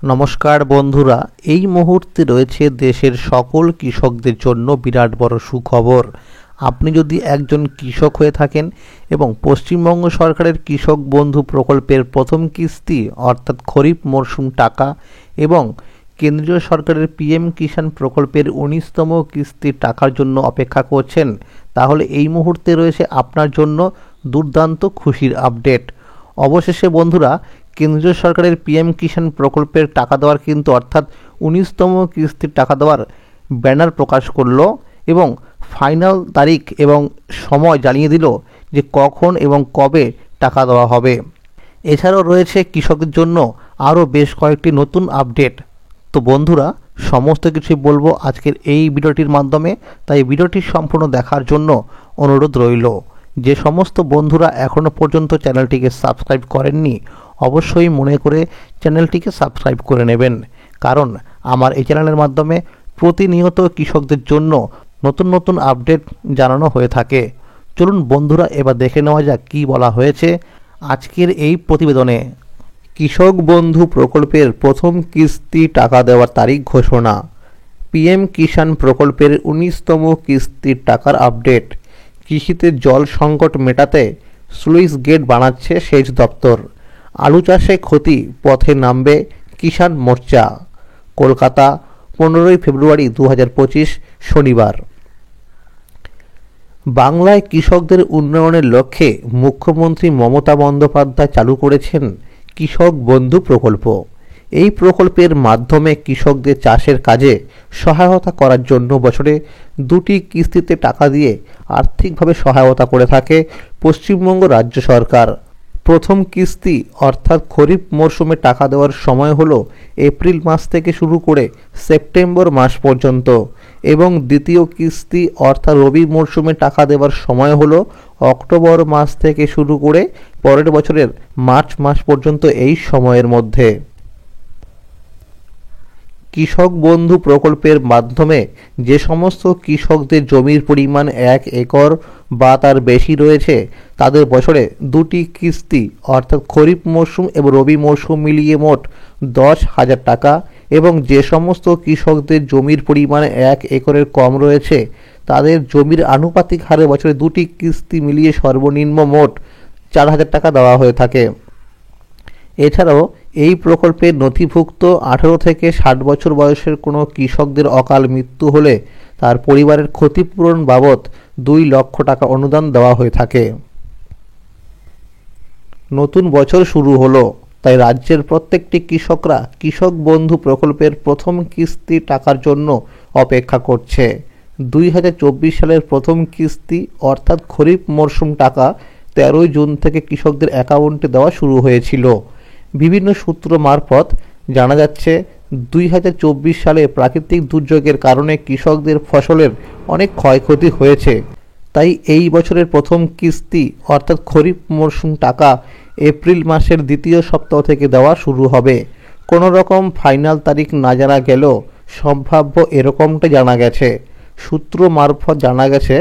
নমস্কার বন্ধুরা, এই মুহূর্তে রয়েছে দেশের সকল কৃষকদের জন্য বিরাট বড় সুখবর। আপনি যদি একজন কৃষক হয়ে থাকেন এবং পশ্চিমবঙ্গ সরকারের কৃষক বন্ধু প্রকল্পের প্রথম কিস্তি অর্থাৎ খরিফ মরশুম টাকা এবং কেন্দ্রীয় সরকারের পিএম কিষাণ প্রকল্পের ১৯তম কিস্তির টাকার জন্য অপেক্ষা করছেন, তাহলে এই মুহূর্তে রয়েছে আপনার জন্য দুর্দান্ত খুশির আপডেট। অবশেষে বন্ধুরা, কেন্দ্রীয় সরকারের পিএম কিষাণ প্রকল্পের টাকা দেওয়ার কিন্তু অর্থাৎ ১৯তম কিস্তির টাকা দেওয়ার ব্যানার প্রকাশ করলো এবং ফাইনাল তারিখ এবং সময় জানিয়ে দিল যে কখন এবং কবে টাকা দেওয়া হবে। এছাড়াও রয়েছে কৃষকদের জন্য আরও বেশ কয়েকটি নতুন আপডেট। তো বন্ধুরা, সমস্ত কিছুই বলবো আজকের এই ভিডিওটির মাধ্যমে, তাই ভিডিওটি সম্পূর্ণ দেখার জন্য অনুরোধ রইল। যে সমস্ত বন্ধুরা এখনও পর্যন্ত চ্যানেলটিকে সাবস্ক্রাইব করেননি, অবশ্যই মনে করে চ্যানেলটিকে সাবস্ক্রাইব করে নেবেন, কারণ আমার এই চ্যানেলের মাধ্যমে প্রতিনিয়ত কৃষকদের জন্য নতুন নতুন আপডেট জানানো হয়ে থাকে। চলুন বন্ধুরা, এবার দেখে নেওয়া যাক কী বলা হয়েছে আজকের এই প্রতিবেদনে। কৃষক বন্ধু প্রকল্পের প্রথম কিস্তি টাকা দেওয়ার তারিখ ঘোষণা। পিএম কিষাণ প্রকল্পের ১৯তম কিস্তির টাকার আপডেট। কৃষিতে জল সংকট মেটাতে স্লুইস গেট বানাচ্ছে সেচ দপ্তর। আলু চাষে ক্ষতি, পথে নামবে কিষাণ মোর্চা। কলকাতা, ১৫ই ফেব্রুয়ারি ২০২৫ শনিবার। বাংলায় কৃষকদের উন্নয়নের লক্ষ্যে মুখ্যমন্ত্রী মমতা বন্দ্যোপাধ্যায় চালু করেছেন কৃষক বন্ধু প্রকল্প। এই প্রকল্পের মাধ্যমে কৃষকদের চাষের কাজে সহায়তা করার জন্য বছরে ২টি কিস্তিতে টাকা দিয়ে আর্থিকভাবে সহায়তা করে থাকে পশ্চিমবঙ্গ রাজ্য সরকার। প্রথম কিস্তি অর্থাৎ খরিফ মরশুমে টাকা দেওয়ার সময় হলো এপ্রিল মাস থেকে শুরু করে সেপ্টেম্বর মাস পর্যন্ত এবং দ্বিতীয় কিস্তি অর্থাৎ রবি মরশুমে টাকা দেওয়ার সময় হলো অক্টোবর মাস থেকে শুরু করে পরের বছরের মার্চ মাস পর্যন্ত। এই সময়ের মধ্যে কৃষক বন্ধু প্রকল্পের মাধ্যমে যে সমস্ত কৃষকদের জমির পরিমাণ ১ একর বা তার বেশি রয়েছে, তাদের বছরে ২টি কিস্তি অর্থাৎ খরিফ মরশুম এবং রবি মরশুম মিলিয়ে মোট ১০,০০০ টাকা এবং যে সমস্ত কৃষকদের জমির পরিমাণ ১ একরের কম রয়েছে, তাদের জমির আনুপাতিক হারে বছরে ২টি কিস্তি মিলিয়ে সর্বনিম্ন মোট ৪,০০০ টাকা দেওয়া হয়ে থাকে। এছাড়াও এই প্রকল্পে নথিভুক্ত ১৮ থেকে ৬০ বছর বয়সের কোনো কৃষকদের অকাল মৃত্যু হলে তার পরিবারের ক্ষতিপূরণ বাবদ ২ লক্ষ টাকা অনুদান দেওয়া হয়ে থাকে। নতুন বছর শুরু হলো, তাই রাজ্যের প্রত্যেকটি কৃষকরা কৃষক বন্ধু প্রকল্পের প্রথম কিস্তি টাকার জন্য অপেক্ষা করছে। ২০২৪ সালের প্রথম কিস্তি অর্থাৎ খরিফ মরশুম টাকা ১৩ জুন থেকে কৃষকদের অ্যাকাউন্টে দেওয়া শুরু হয়েছিল। বিভিন্ন সূত্র মারফত জানা যাচ্ছে ২০২৪ সালে প্রাকৃতিক দুর্যোগের কারণে কৃষকদের ফসলের অনেক ক্ষয়ক্ষতি হয়েছে, তাই এই বছরের প্রথম কিস্তি অর্থাৎ খরিফ মরশুম টাকা এপ্রিল মাসের দ্বিতীয় সপ্তাহ থেকে দেওয়া শুরু হবে। কোনো রকম ফাইনাল তারিখ না জানা গেলেও সম্ভাব্য এরকমটা জানা গেছে। সূত্র মারফত জানা গেছে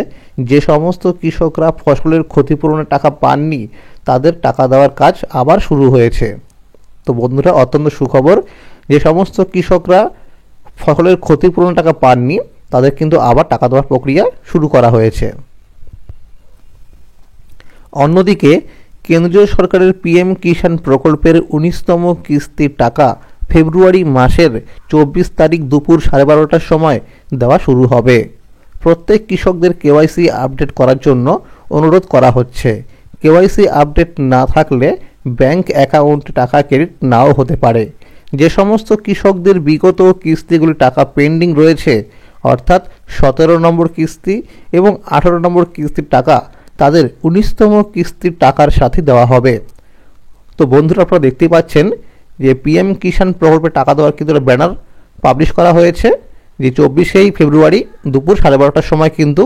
যে সমস্ত কৃষকরা ফসলের ক্ষতিপূরণের টাকা পাননি, তাদের টাকা দেওয়ার কাজ আবার শুরু হয়েছে। তো বন্ধুরা, অত্যন্ত সুখবর, যে সমস্ত কৃষকরা ফসলের ক্ষতিপূরণ টাকা পাননি তাদের কিন্তু আবার টাকা দেওয়ার প্রক্রিয়া শুরু করা হয়েছে। অন্যদিকে কেন্দ্রীয় সরকারের পিএম কিষাণ প্রকল্পের ১৯তম কিস্তির টাকা ফেব্রুয়ারি মাসের ২৪ তারিখ দুপুর 12:30টার সময় দেওয়া শুরু হবে। প্রত্যেক কৃষকদের কেওয়াইসি আপডেট করার জন্য অনুরোধ করা হচ্ছে। কেওয়াইসি আপডেট না থাকলে ব্যাংক অ্যাকাউন্টে টাকা ক্রেডিট নাও হতে পারে। যে সমস্ত কৃষকদের বিগত কিস্তিগুলি টাকা পেন্ডিং রয়েছে অর্থাৎ ১৭ নম্বর কিস্তি এবং ১৮ নম্বর কিস্তির টাকা, তাদের ১৯তম কিস্তির টাকার সাথে দেওয়া হবে। তো বন্ধুরা, আপনারা দেখতেই পাচ্ছেন যে পিএম কিষাণ প্রকল্পে টাকা দেওয়ার কিন্তু ব্যানার পাবলিশ করা হয়েছে, যে ২৪শে ফেব্রুয়ারি দুপুর 12:30টার সময় কিন্তু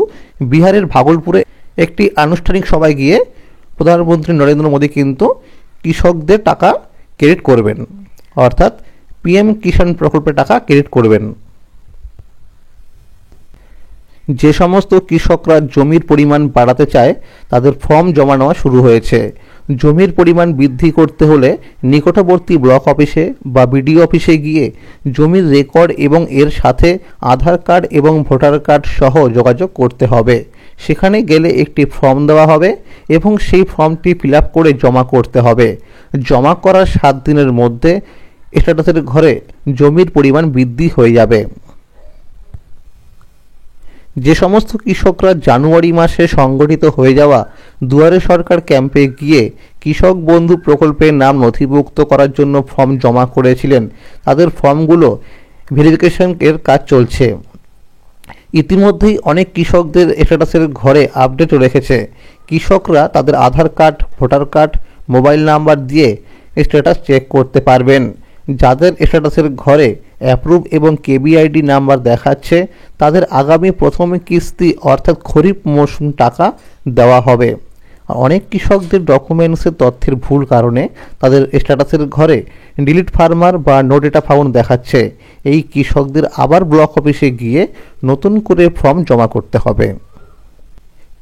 বিহারের ভাগলপুরে একটি আনুষ্ঠানিক সভায় গিয়ে প্রধানমন্ত্রী নরেন্দ্র মোদী কিন্তু কৃষকদের টাকা ক্রেডিট করবেন, অর্থাৎ পিএম কিষাণ প্রকল্পে টাকা ক্রেডিট করবেন। যে সমস্ত কৃষকরা জমির পরিমাণ বাড়াতে চায় তাদের ফর্ম জমা নেওয়া শুরু হয়েছে। জমির পরিমাণ বৃদ্ধি করতে হলে নিকটবর্তী ব্লক অফিসে বা বিডিও অফিসে গিয়ে জমির রেকর্ড এবং এর সাথে আধার কার্ড এবং ভোটার কার্ড সহ যোগাযোগ করতে হবে। সেখানে গেলে একটি ফর্ম দেওয়া হবে এবং সেই ফর্মটি ফিল আপ করে জমা করতে হবে। জমা করার 7 দিনের মধ্যে স্ট্যাটাসের ঘরে জমির পরিমাণ বৃদ্ধি হয়ে যাবে। যে সমস্ত কৃষকরা জানুয়ারি মাসে সংগঠিত হয়ে যাওয়া দুয়ারে সরকার ক্যাম্পে গিয়ে কৃষক বন্ধু প্রকল্পের নাম নথিভুক্ত করার জন্য ফর্ম জমা করেছিলেন, তাদের ফর্মগুলো ভেরিফিকেশনের কাজ চলছে। ইতিমধ্যেই অনেক কৃষকদের স্ট্যাটাসের ঘরে আপডেট রেখেছে। কৃষকরা তাদের Aadhaar card, voter card, mobile number দিয়ে স্ট্যাটাস চেক করতে পারবেন। যাদের স্ট্যাটাসের ঘরে অ্যাপ্রুভ এবং কেবিআইডি নাম্বার দেখাচ্ছে তাদের আগামী প্রথম কিস্তি অর্থাৎ খরিফ মৌসুম টাকা দেওয়া হবে। অনেক কৃষকদের ডকুমেন্টসের তথ্যের ভুল কারণে তাদের স্ট্যাটাসের ঘরে ডিলিট ফার্মার বা নো ডেটা ফাউন্ড দেখাচ্ছে। এই কৃষকদের আবার ব্লক অফিসে গিয়ে নতুন করে ফর্ম জমা করতে হবে।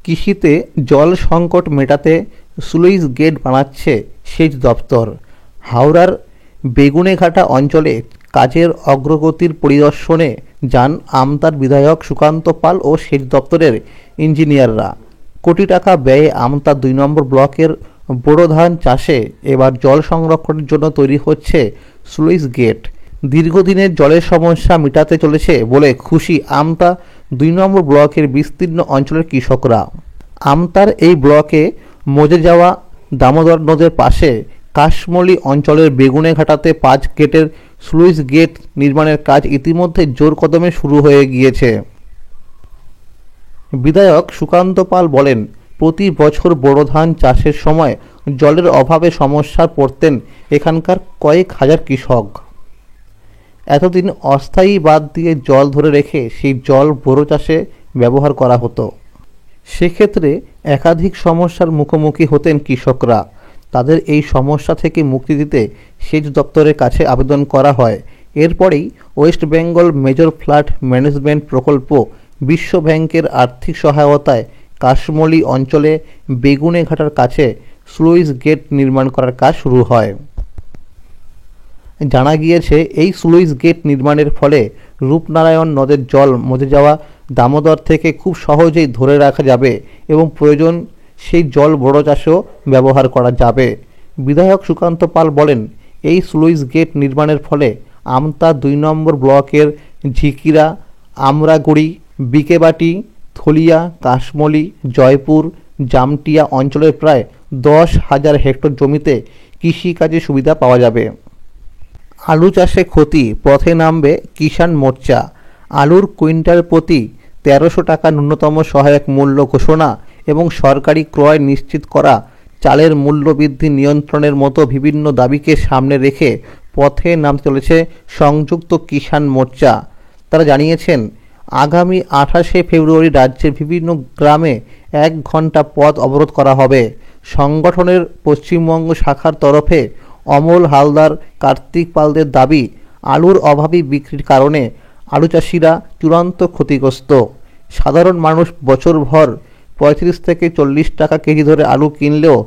কৃষিতে জল সংকট মেটাতে স্লুইস গেট বানাচ্ছে সেচ দপ্তর। হাওড়ার বেগুনেঘাটা অঞ্চলে কাজের অগ্রগতির পরিদর্শনে যান আমতার বিধায়ক সুকান্ত পাল ও সেচ দপ্তরের ইঞ্জিনিয়াররা। কোটি টাকা ব্যয়ে আমতা 2 নম্বর ব্লকের বোরো ধান চাষে এবার জল সংরক্ষণের জন্য তৈরি হচ্ছে স্লুইস গেট। দীর্ঘদিনের জলের সমস্যা মেটাতে চলেছে বলে খুশি আমতা 2 নম্বর ব্লকের বিস্তীর্ণ অঞ্চলের কৃষকরা। আমতার এই ব্লকে মজে যাওয়া দামোদর নদের পাশে কাশমলি অঞ্চলের বেগুনেঘাটাতে 5 গেটের স্লুইস গেট নির্মাণের কাজ ইতিমধ্যে জোর কদমে শুরু হয়ে গিয়েছে। বিধায়ক সুকান্ত পাল বলেন, প্রতি বছর বোরো ধান চাষের সময় জলের অভাবে সমস্যায় পড়তেন এখানকার কয়েক হাজার কৃষক। এতদিন অস্থায়ী বাঁধ দিয়ে জল ধরে রেখে সেই জল বোরো চাষে ব্যবহার করা হতো। সেক্ষেত্রে একাধিক সমস্যার মুখোমুখি হতেন কৃষকরা। তাদের এই সমস্যা থেকে মুক্তি দিতে সেচ দপ্তরের কাছে আবেদন করা হয়। এরপরেই West Bengal major flood management প্রকল্প বিশ্ব ব্যাংকের আর্থিক সহায়তায় কাশমলি অঞ্চলে বেগুনেঘাটার কাছে স্লুইস গেট নির্মাণ করার কাজ শুরু হয়। জানা গিয়েছে এই স্লুইস গেট নির্মাণের ফলে রূপনারায়ণ নদের জল মজে যাওয়া দামোদর থেকে খুব সহজেই ধরে রাখা যাবে এবং প্রয়োজন সেই জল বোরো চাষেও ব্যবহার করা যাবে। বিধায়ক সুকান্ত পাল বলেন, এই স্লুইস গেট নির্মাণের ফলে আমতা 2 নম্বর ব্লকের ঝিকিরা, আমরাগুড়ি, বিকেবাটি, থলিয়া, কাশমলি, জয়পুর, জামটিয়া অঞ্চলের প্রায় 10,000 হেক্টর জমিতে কৃষিকাজে সুবিধা পাওয়া যাবে। আলু চাষে ক্ষতি, পথে নামবে কিষাণ মোর্চা। আলুর কুইন্টাল প্রতি 1300 টাকা ন্যূনতম সহায়ক মূল্য ঘোষণা এবং সরকারি ক্রয় নিশ্চিত করা, চালের মূল্য বৃদ্ধি নিয়ন্ত্রণের মতো বিভিন্ন দাবিকে সামনে রেখে পথে নামতে চলেছে সংযুক্ত কিষাণ মোর্চা। তারা জানিয়েছেন, আগামী 28শে ফেব্রুয়ারি রাজ্যের বিভিন্ন গ্রামে 1 ঘন্টা পথ অবরোধ করা হবে। সংগঠনের পশ্চিমবঙ্গ শাখার তরফে অমল হালদার, কার্তিক পালদের দাবি, আলুর অভাবী বিক্রির কারণে আলু চাষিরা চূড়ান্ত ক্ষতিগ্রস্ত। সাধারণ মানুষ বছরভর 35 থেকে 40 টাকা কেজি ধরে আলু কিনলেও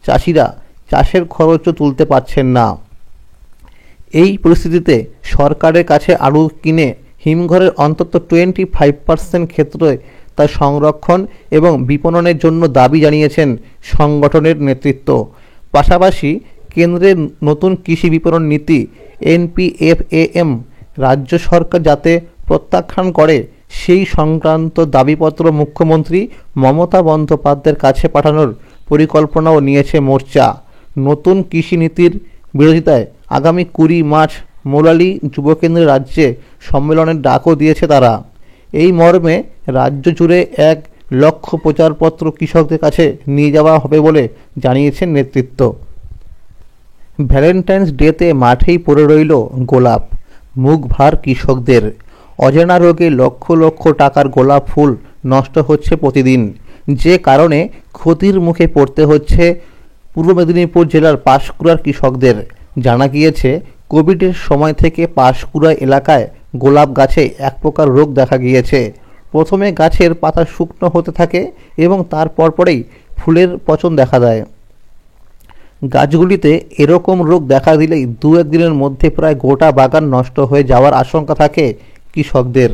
চাষিরা চাষের খরচও তুলতে পারছেন না। এই পরিস্থিতিতে সরকারের কাছে আলু কিনে হিমঘরের অন্তত 25% ক্ষেত্রে তার সংরক্ষণ এবং বিপণনের জন্য দাবি জানিয়েছেন সংগঠনের নেতৃত্ব। পাশাপাশি কেন্দ্রের নতুন কৃষি বিপণন নীতি NPFAM রাজ্য সরকার যাতে প্রত্যাখ্যান করে সেই সংক্রান্ত দাবিপত্র মুখ্যমন্ত্রী মমতা বন্দ্যোপাধ্যায়ের কাছে পাঠানোর পরিকল্পনাও নিয়েছে মোর্চা। নতুন কৃষি নীতির বিরোধিতায় আগামী 20 মার্চ মৌলালী যুবকেন্দ্রের রাজ্যে সম্মেলনের ডাকও দিয়েছে তারা। এই মর্মে রাজ্য জুড়ে 1 লক্ষ প্রচারপত্র কৃষকদের কাছে নিয়ে যাওয়া হবে বলে জানিয়েছেন নেতৃত্ব। ভ্যালেন্টাইন্স ডেতে মাঠেই পড়ে রইল গোলাপ, মুখ ভার কৃষকদের। অজানা রোগে লক্ষ লক্ষ টাকার গোলাপ ফুল নষ্ট হচ্ছে প্রতিদিন, যে কারণে ক্ষতির মুখে পড়তে হচ্ছে পূর্ব মেদিনীপুর জেলার পাঁশকুড়ার কৃষকদের। জানা গিয়েছে, কোভিডের সময় থেকে পাঁশকুড়া এলাকায় গোলাপ গাছে এক প্রকার রোগ দেখা গিয়েছে। প্রথমে গাছের পাতা শুকনো হতে থাকে এবং তার পরপরেই ফুলের পচন দেখা দেয়। গাছগুলিতে এরকম রোগ দেখা দিলেই দু একদিনের মধ্যে প্রায় গোটা বাগান নষ্ট হয়ে যাওয়ার আশঙ্কা থাকে কৃষকদের।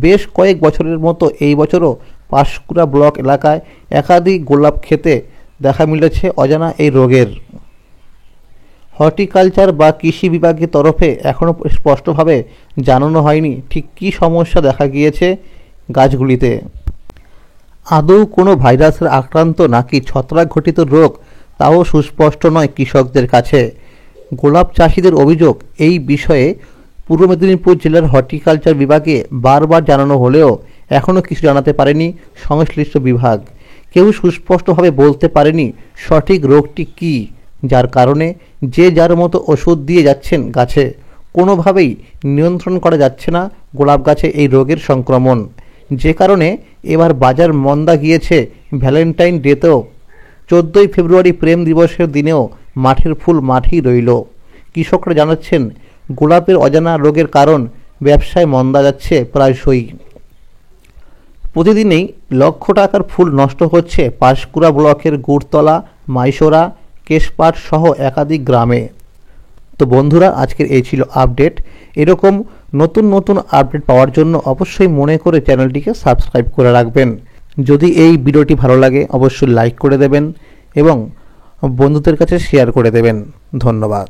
বেশ কয়েক বছরের মতো এই বছরও পাঁশকুড়া ব্লক এলাকায় একাধিক গোলাপ ক্ষেতে দেখা মিলেছে অজানা এই রোগের। হর্টিকালচার বা কৃষি বিভাগের তরফে এখনও স্পষ্টভাবে জানানো হয়নি ঠিক কী সমস্যা দেখা গিয়েছে গাছগুলিতে। আদৌ কোনো ভাইরাসের আক্রান্ত নাকি ছত্রাক ঘটিত রোগ তাও সুস্পষ্ট নয় কৃষকদের কাছে। গোলাপ চাষিদের অভিযোগ, এই বিষয়ে পূর্ব মেদিনীপুর জেলার হর্টিকালচার বিভাগে বারবার জানানো হলেও এখনও কিছু জানাতে পারেনি সংশ্লিষ্ট বিভাগ। কেউ সুস্পষ্টভাবে বলতে পারেনি সঠিক রোগটি কী, যার কারণে যে যার মতো ওষুধ দিয়ে যাচ্ছেন গাছে। কোনোভাবেই নিয়ন্ত্রণ করা যাচ্ছে না গোলাপ গাছে এই রোগের সংক্রমণ, যে কারণে এবার বাজার মন্দা গিয়েছে ভ্যালেন্টাইন ডেতেও। 14ই ফেব্রুয়ারি প্রেম দিবসের দিনেও মাঠের ফুল মাঠেই রইল। কৃষকরা জানাচ্ছেন গোলাপের অজানা রোগের কারণ ব্যবসায় মন্দা যাচ্ছে প্রায়শই। প্রতিদিনই লক্ষ টাকার ফুল নষ্ট হচ্ছে পাঁশকুড়া ব্লকের গুড়তলা, মাইশোরা, কেশপাট সহ একাধিক গ্রামে। তো বন্ধুরা, আজকের এই ছিল আপডেট। এরকম নতুন নতুন আপডেট পাওয়ার জন্য অবশ্যই মনে করে চ্যানেলটিকে সাবস্ক্রাইব করে রাখবেন। যদি এই ভিডিওটি ভালো লাগে অবশ্যই লাইক করে দেবেন এবং বন্ধুদের কাছে শেয়ার করে দেবেন। ধন্যবাদ।